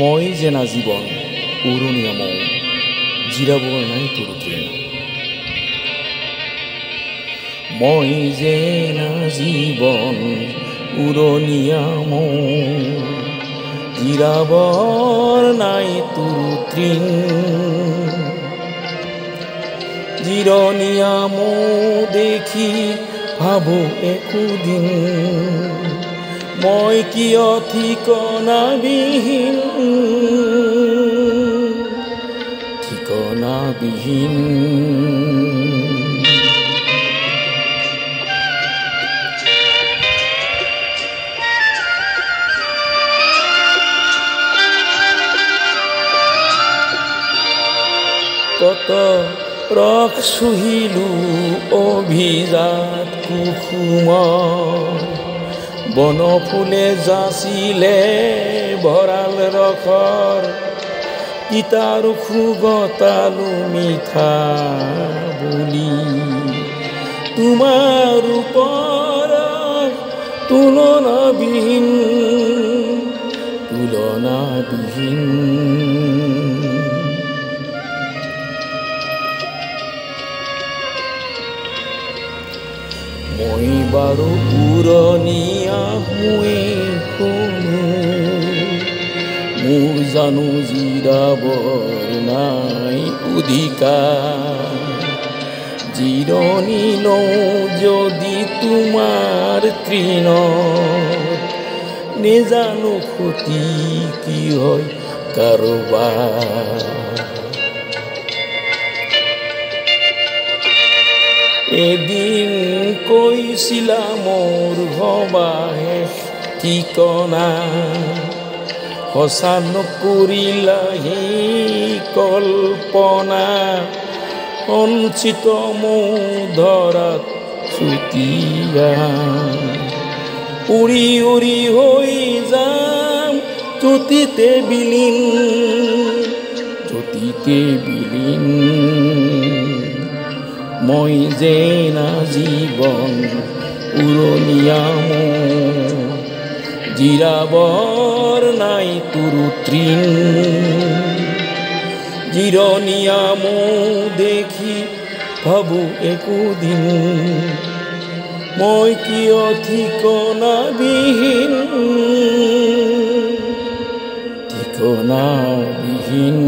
মই জেনা জীৱন উৰণীয়া মৌ জিৰাবৰ নাই তোৰ ট্ৰেইন। মই জেনা জীৱন উৰণীয়া মৌ জিৰাবৰ নাই তোৰ ট্ৰেইন। জিৰণীয়া মৌ দেখি ভাবো একোদিন মই কিয় ঠিকনাবিহীন, ঠিকনাবিহীন। কত ৰস চুহিলো অভিজাত কুসুমৰ, বনফুলে যাচিলে ভঁৰাল ৰসৰ, তিতাৰ সুগতালো মিঠা বুলি তোমাৰ ওপৰত তুলনাবিহীন, তুলনাবিহীন। মই বাৰু উৰণীয়া মৌৱে শুনো, মোৰ জানো জিৰাবৰ নাই অধিকাৰ। জিৰণি লওঁ যদি তোমাৰ তৃণত, নেজানো ক্ষতি কি হয় কাৰোবাৰ। এদিন কৈছিলা মোৰ হবা শেষ ঠিকনা, সঁচা নকৰিলা সেই কল্পনা। সঞ্চিত মৌ ধৰাত চুতীয়া, উৰি উৰি হৈ যাম যতিতে বিলীন, যতিতে বিলীন। মই জেনা জীৱন উৰণীয়া মৌ জিৰাবৰ নাই তোৰ তৃণ। জিৰণীয়া মৌ দেখি ভাবো একোদিন মই কিয় ঠিকনাবিহীন, ঠিকনাবিহীন।